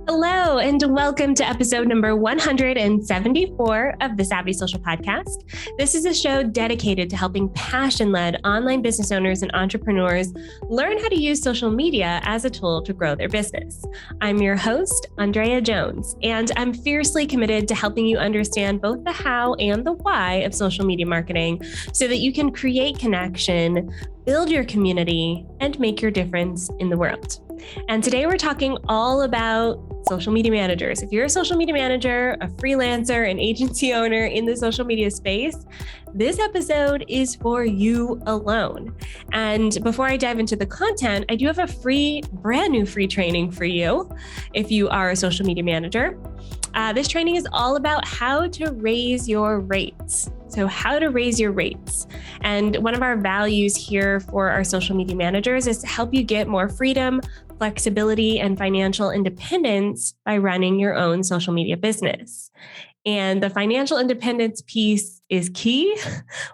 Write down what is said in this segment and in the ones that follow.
Hello, and welcome to episode number 174 of the Savvy Social Podcast. This is a show dedicated to helping passion-led online business owners and entrepreneurs learn how to use social media as a tool to grow their business. I'm your host, ANDREA Jones, and I'm fiercely committed to helping you understand both the how and the why of social media marketing so that you can create connection, build your community, and make your difference in the world. And today we're talking all about social media managers. If you're a social media manager, a freelancer, an agency owner in the social media space, this episode is for you alone. And before I dive into the content, I do have a brand new free training for you if you are a social media manager. This training is all about how to raise your rates. So how to raise your rates. And one of our values here for our social media managers is to help you get more freedom, flexibility, and financial independence by running your own social media business. And the financial independence piece is key.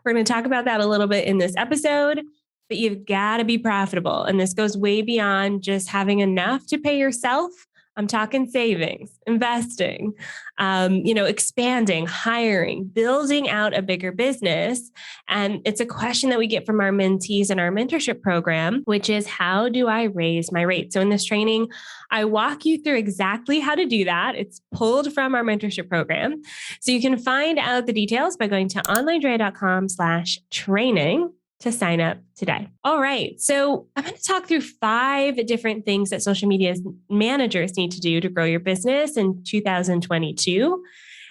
We're going to talk about that a little bit in this episode, but you've got to be profitable. And this goes way beyond just having enough to pay yourself. I'm talking savings, investing, expanding, hiring, building out a bigger business. And it's a question that we get from our mentees in our mentorship program, which is, how do I raise my rate? So in this training, I walk you through exactly how to do that. It's pulled from our mentorship program. So you can find out the details by going to OnlineDrea.com/training. to sign up today. All right. So I'm going to talk through 5 different things that social media managers need to do to grow your business in 2022.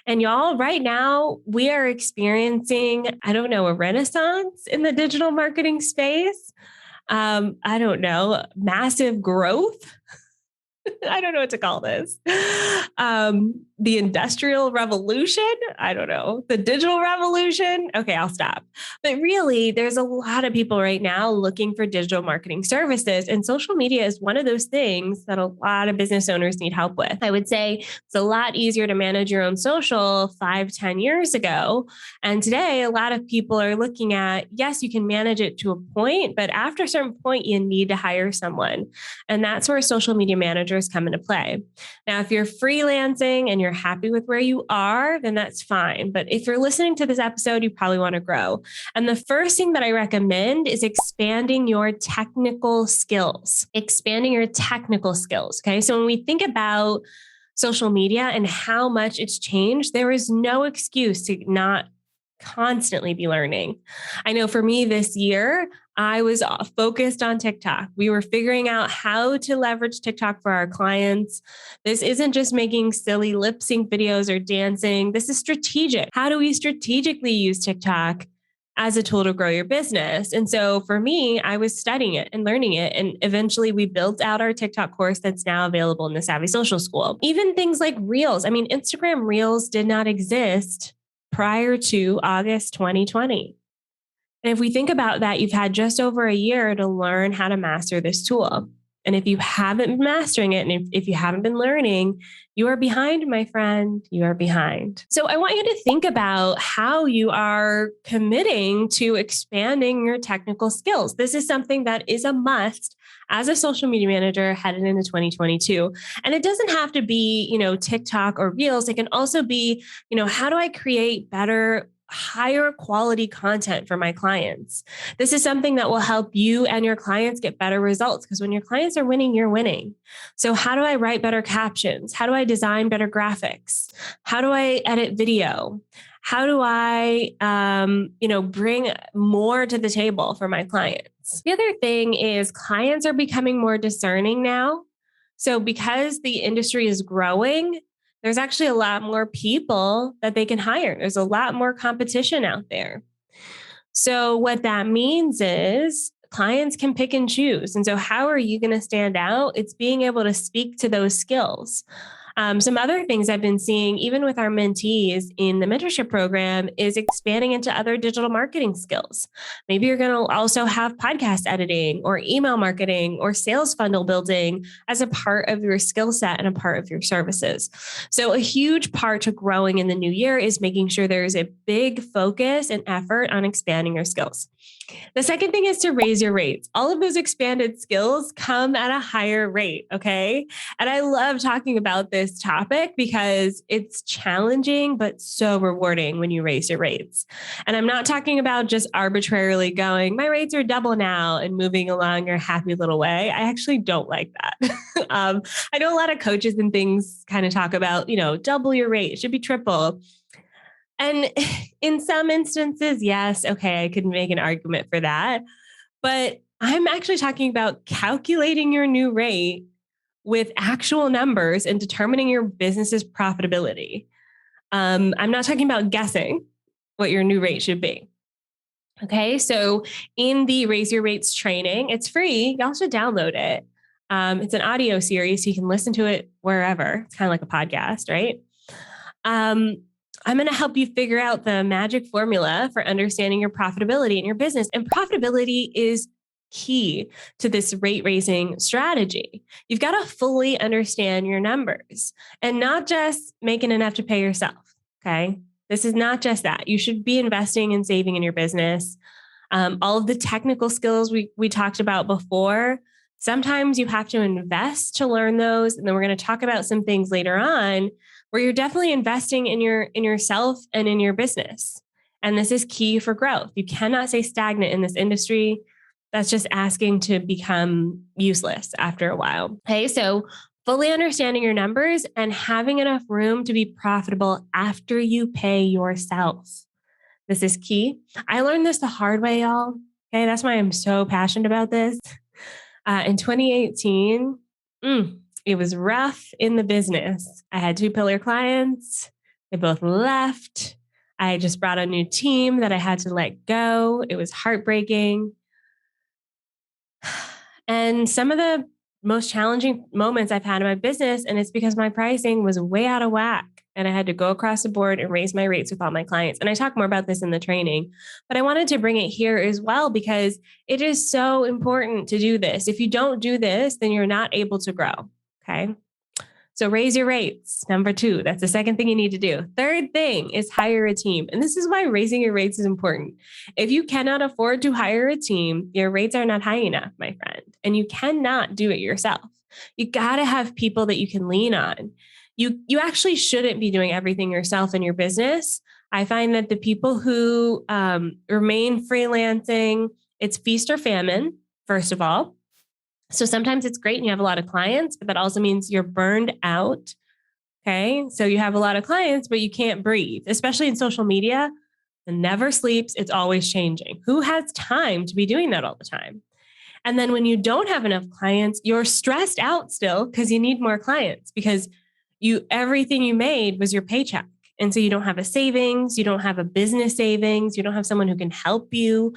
And y'all, right now, we are experiencing, a renaissance in the digital marketing space. Massive growth. I don't know what to call this. The industrial revolution. I don't know. The digital revolution. Okay, I'll stop. But really, there's a lot of people right now looking for digital marketing services. And social media is one of those things that a lot of business owners need help with. I would say it's a lot easier to manage your own social 5-10 years ago. And today, a lot of people are looking at, yes, you can manage it to a point, but after a certain point, you need to hire someone. And that's where social media managers come into play. Now, if you're freelancing and you're happy with where you are, then that's fine. But if you're listening to this episode, you probably want to grow. And the first thing that I recommend is expanding your technical skills. Okay. So when we think about social media and how much it's changed, there is no excuse to not constantly be learning. I know for me this year, I was focused on TikTok. We were figuring out how to leverage TikTok for our clients. This isn't just making silly lip sync videos or dancing. This is strategic. How do we strategically use TikTok as a tool to grow your business? And so for me, I was studying it and learning it. And eventually we built out our TikTok course that's now available in the Savvy Social School. Even things like Reels. Instagram Reels did not exist prior to August 2020. And if we think about that, you've had just over a year to learn how to master this tool. And if you haven't been mastering it, and if you haven't been learning, you are behind, my friend. You are behind. So I want you to think about how you are committing to expanding your technical skills. This is something that is a must as a social media manager headed into 2022. And it doesn't have to be, TikTok or Reels. It can also be, how do I create better, higher quality content for my clients? This is something that will help you and your clients get better results, because when your clients are winning, you're winning. So how do I write better captions? How do I design better graphics? How do I edit video? How do I, bring more to the table for my clients? The other thing is clients are becoming more discerning now. So because the industry is growing, there's actually a lot more people that they can hire. There's a lot more competition out there. So what that means is clients can pick and choose. And so how are you going to stand out? It's being able to speak to those skills. Some other things I've been seeing, even with our mentees in the mentorship program, is expanding into other digital marketing skills. Maybe you're going to also have podcast editing or email marketing or sales funnel building as a part of your skill set and a part of your services. So a huge part to growing in the new year is making sure there's a big focus and effort on expanding your skills. The second thing is to raise your rates. All of those expanded skills come at a higher rate. Okay. And I love talking about this topic because it's challenging, but so rewarding when you raise your rates. And I'm not talking about just arbitrarily going, my rates are double now and moving along your happy little way. I actually don't like that. I know a lot of coaches and things kind of talk about, double your rate, it should be triple. And in some instances, yes, okay, I could make an argument for that. But I'm actually talking about calculating your new rate with actual numbers and determining your business's profitability. I'm not talking about guessing what your new rate should be. Okay, so in the Raise Your Rates training, it's free. Y'all should download it. It's an audio series, so you can listen to it wherever. It's kind of like a podcast, right? I'm going to help you figure out the magic formula for understanding your profitability in your business. And profitability is key to this rate raising strategy. You've got to fully understand your numbers and not just making enough to pay yourself. Okay. This is not just that. You should be investing and saving in your business. All of the technical skills we talked about before, sometimes you have to invest to learn those. And then we're going to talk about some things later on where you're definitely investing in yourself and in your business. And this is key for growth. You cannot stay stagnant in this industry. That's just asking to become useless after a while. Okay, so fully understanding your numbers and having enough room to be profitable after you pay yourself. This is key. I learned this the hard way, y'all. Okay, that's why I'm so passionate about this. In 2018, it was rough in the business. I had 2 pillar clients. They both left. I just brought a new team that I had to let go. It was heartbreaking. And some of the most challenging moments I've had in my business, and it's because my pricing was way out of whack. And I had to go across the board and raise my rates with all my clients. And I talk more about this in the training, but I wanted to bring it here as well because it is so important to do this. If you don't do this, then you're not able to grow. Okay. So raise your rates. Number 2, that's the second thing you need to do. Third thing is hire a team. And this is why raising your rates is important. If you cannot afford to hire a team, your rates are not high enough, my friend, and you cannot do it yourself. You got to have people that you can lean on. You actually shouldn't be doing everything yourself in your business. I find that the people who remain freelancing, it's feast or famine, first of all. So sometimes it's great and you have a lot of clients, but that also means you're burned out. Okay. So you have a lot of clients, but you can't breathe, especially in social media. It never sleeps. It's always changing. Who has time to be doing that all the time? And then when you don't have enough clients, you're stressed out still because you need more clients because everything you made was your paycheck. And so you don't have a savings, you don't have a business savings, you don't have someone who can help you,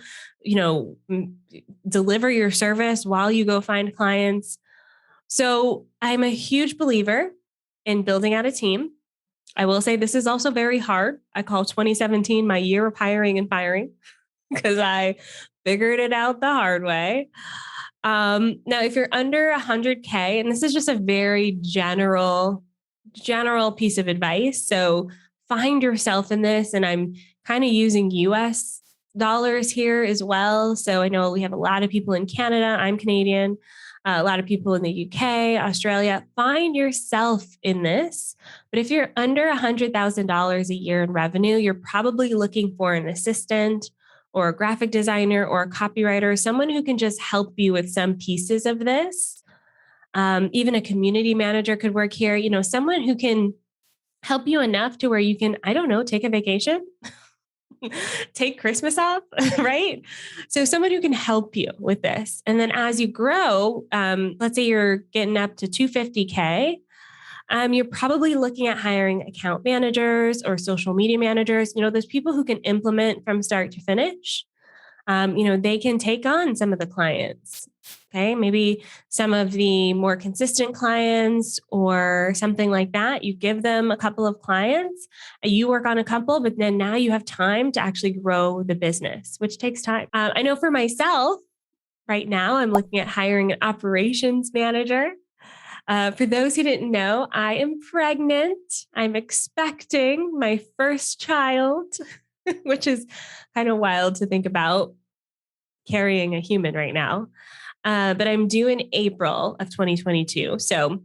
deliver your service while you go find clients. So I'm a huge believer in building out a team. I will say this is also very hard. I call 2017 my year of hiring and firing because I figured it out the hard way. Now, if you're under 100K, and this is just a very general piece of advice. So find yourself in this. And I'm kind of using US dollars here as well. So I know we have a lot of people in Canada. I'm Canadian. A lot of people in the UK, Australia. Find yourself in this. But if you're under $100,000 a year in revenue, you're probably looking for an assistant or a graphic designer or a copywriter, someone who can just help you with some pieces of this. Even a community manager could work here, someone who can help you enough to where you can, I don't know, take a vacation, take Christmas off, right? So someone who can help you with this. And then as you grow, let's say you're getting up to 250K, you're probably looking at hiring account managers or social media managers, those people who can implement from start to finish. They can take on some of the clients. Okay. Maybe some of the more consistent clients or something like that. You give them a couple of clients, you work on a couple, but then now you have time to actually grow the business, which takes time. I know for myself, right now, I'm looking at hiring an operations manager. For those who didn't know, I am pregnant. I'm expecting my first child, which is kind of wild to think about carrying a human right now. But I'm due in April of 2022. So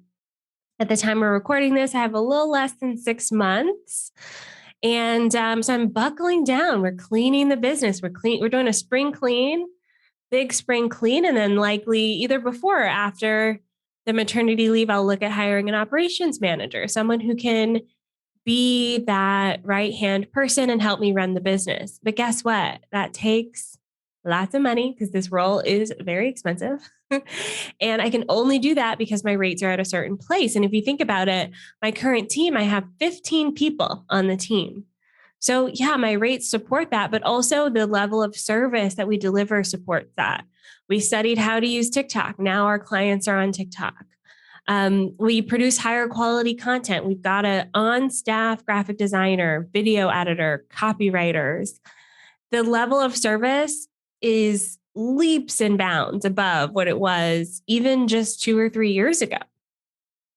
at the time we're recording this, I have a little less than 6 months. And so I'm buckling down. We're cleaning the business. We're doing a spring clean, big spring clean. And then likely either before or after the maternity leave, I'll look at hiring an operations manager, someone who can be that right hand person and help me run the business. But guess what? That takes lots of money because this role is very expensive. And I can only do that because my rates are at a certain place. And if you think about it, my current team, I have 15 people on the team. So yeah, my rates support that, but also the level of service that we deliver supports that. We studied how to use TikTok. Now our clients are on TikTok. We produce higher quality content. We've got an on-staff graphic designer, video editor, copywriters. The level of service is leaps and bounds above what it was even just 2 or 3 years ago.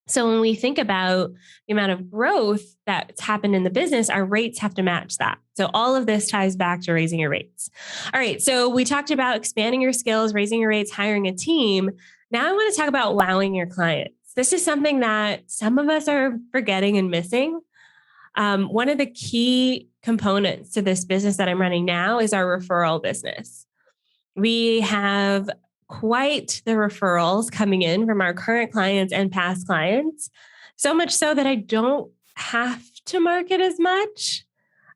So when we think about the amount of growth that's happened in the business, our rates have to match that. So all of this ties back to raising your rates. All right. So we talked about expanding your skills, raising your rates, hiring a team. Now I want to talk about wowing your clients. This is something that some of us are forgetting and missing. One of the key components to this business that I'm running now is our referral business. We have quite the referrals coming in from our current clients and past clients, so much so that I don't have to market as much.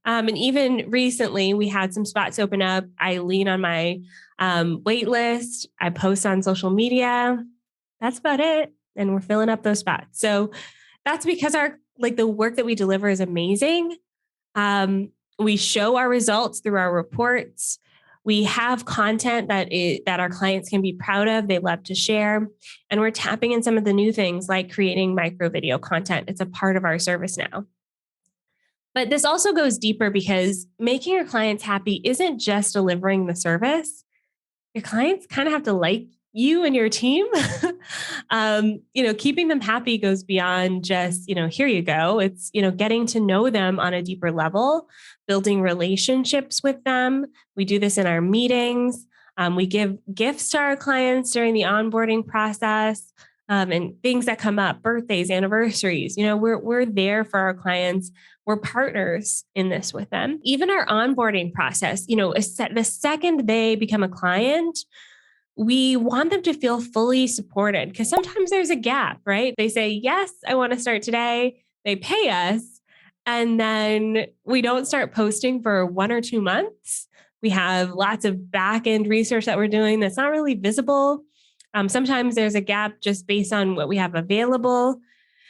And even recently, we had some spots open up. I lean on my wait list. I post on social media. That's about it. And we're filling up those spots. So that's because the work that we deliver is amazing. We show our results through our reports. We have content that our clients can be proud of. They love to share. And we're tapping in some of the new things like creating micro video content. It's a part of our service now. But this also goes deeper because making your clients happy isn't just delivering the service. Your clients kind of have to like you and your team. Keeping them happy goes beyond just, here you go. It's, getting to know them on a deeper level, building relationships with them. We do this in our meetings. We give gifts to our clients during the onboarding process, and things that come up, birthdays, anniversaries. We're there for our clients. We're partners in this with them. Even our onboarding process, the second they become a client, we want them to feel fully supported because sometimes there's a gap, right? They say, yes, I want to start today. They pay us. And then we don't start posting for 1 or 2 months. We have lots of back end research that we're doing that's not really visible. Sometimes there's a gap just based on what we have available.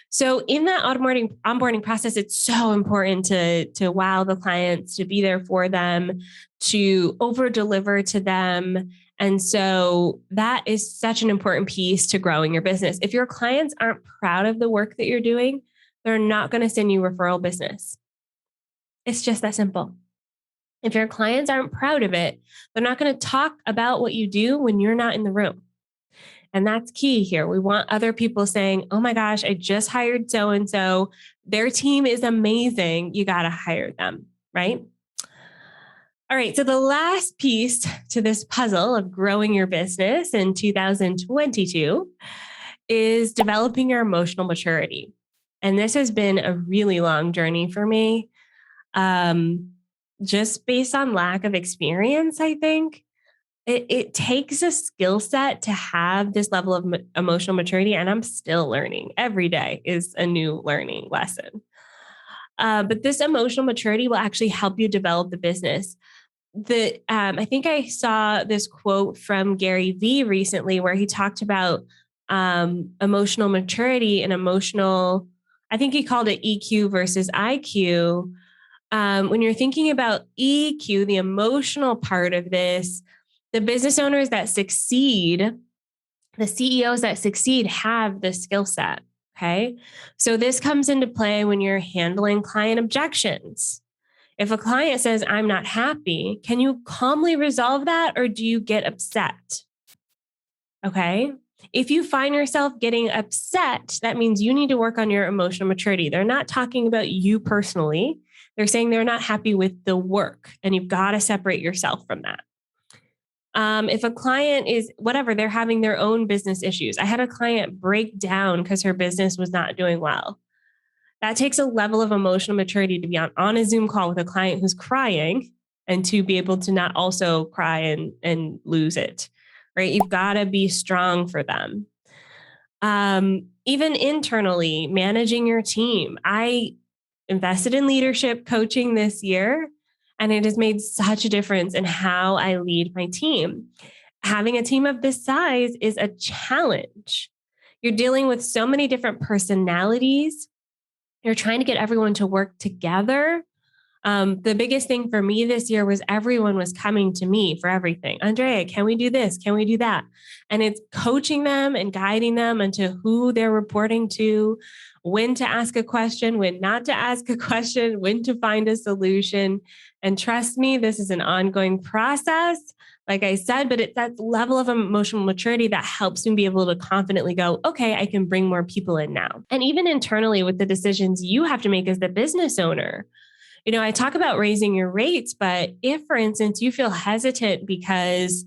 So in that onboarding process, it's so important to wow the clients, to be there for them, to over deliver to them. And so that is such an important piece to growing your business. If your clients aren't proud of the work that you're doing, they're not going to send you referral business. It's just that simple. If your clients aren't proud of it, they're not going to talk about what you do when you're not in the room. And that's key here. We want other people saying, oh my gosh, I just hired so-and-so. Their team is amazing. You got to hire them, right? All right. So the last piece to this puzzle of growing your business in 2022 is developing your emotional maturity. And this has been a really long journey for me. Just based on lack of experience, I think. It takes a skill set to have this level of emotional maturity, and I'm still learning. Every day is a new learning lesson. But this emotional maturity will actually help you develop the business. I think I saw this quote from Gary Vee recently where he talked about emotional maturity and I think he called it EQ versus IQ. When you're thinking about EQ, the emotional part of this, the business owners that succeed The CEOs that succeed have this skill set. Okay. So this comes into play when you're handling client objections. If a client says, I'm not happy, can you calmly resolve that or do you get upset? Okay. If you find yourself getting upset, that means you need to work on your emotional maturity. They're not talking about you personally. They're saying they're not happy with the work, and you've got to separate yourself from that. If a client is whatever, they're having their own business issues. I had a client break down because her business was not doing well. That takes a level of emotional maturity to be on a Zoom call with a client who's crying and to be able to not also cry and lose it, right? You've got to be strong for them. Even internally, managing your team. I invested in leadership coaching this year, and it has made such a difference in how I lead my team. Having a team of this size is a challenge. You're dealing with so many different personalities. You're trying to get everyone to work together. The biggest thing for me this year was everyone was coming to me for everything. Andrea, can we do this? Can we do that? And it's coaching them and guiding them into who they're reporting to, when to ask a question, when not to ask a question, when to find a solution. And trust me, this is an ongoing process, like I said, but it's that level of emotional maturity that helps me be able to confidently go, okay, I can bring more people in now. And even internally with the decisions you have to make as the business owner. You know, I talk about raising your rates, but if, for instance, you feel hesitant because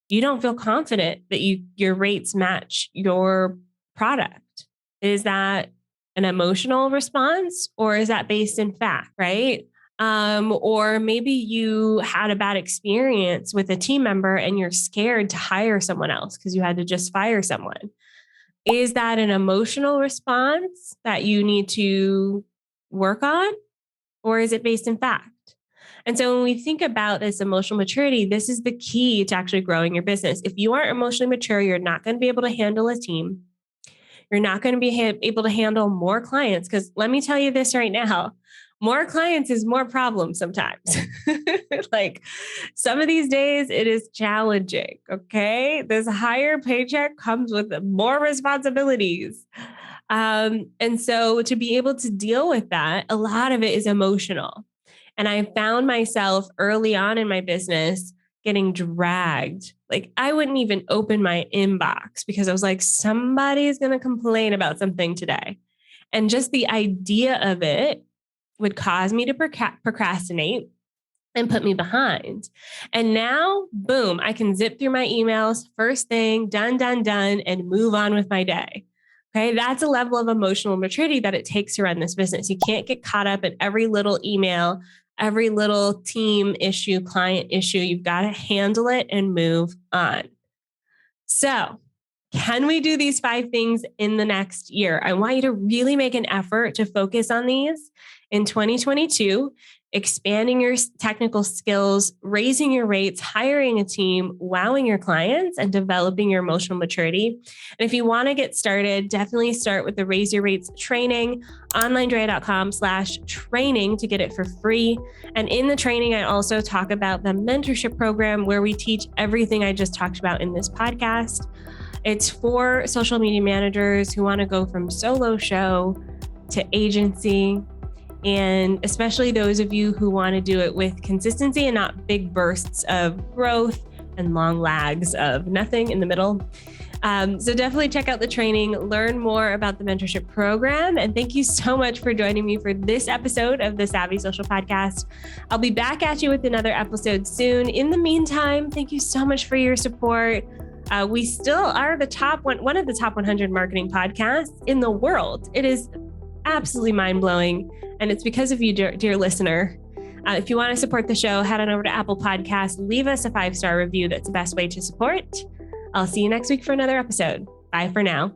you don't feel confident that your rates match your product, is that an emotional response or is that based in fact, right? Or maybe you had a bad experience with a team member and you're scared to hire someone else because you had to just fire someone. Is that an emotional response that you need to work on? Or is it based in fact? And so when we think about this emotional maturity, this is the key to actually growing your business. If you aren't emotionally mature, you're not going to be able to handle a team. You're not going to be able to handle more clients. Because let me tell you this right now, more clients is more problems sometimes. Like some of these days, it is challenging. Okay. This higher paycheck comes with more responsibilities. And so to be able to deal with that, a lot of it is emotional. And I found myself early on in my business getting dragged. Like I wouldn't even open my inbox because I was like, somebody's going to complain about something today. And just the idea of it would cause me to procrastinate and put me behind. And now, boom, I can zip through my emails, first thing, done, and move on with my day. Okay, that's a level of emotional maturity that it takes to run this business. You can't get caught up in every little email, every little team issue, client issue. You've got to handle it and move on. So, can we do these 5 things in the next year? I want you to really make an effort to focus on these in 2022, expanding your technical skills, raising your rates, hiring a team, wowing your clients, and developing your emotional maturity. And if you want to get started, definitely start with the Raise Your Rates training, onlinedrea.com/training to get it for free. And in the training, I also talk about the mentorship program where we teach everything I just talked about in this podcast. It's for social media managers who want to go from solo show to agency, and especially those of you who want to do it with consistency and not big bursts of growth and long lags of nothing in the middle. So definitely check out the training, learn more about the mentorship program. And thank you so much for joining me for this episode of the Savvy Social Podcast. I'll be back at you with another episode soon. In the meantime, thank you so much for your support. We still are one of the top 100 marketing podcasts in the world. It is absolutely mind-blowing. And it's because of you, dear listener. If you want to support the show, head on over to Apple Podcasts, leave us a 5-star review. That's the best way to support. I'll see you next week for another episode. Bye for now.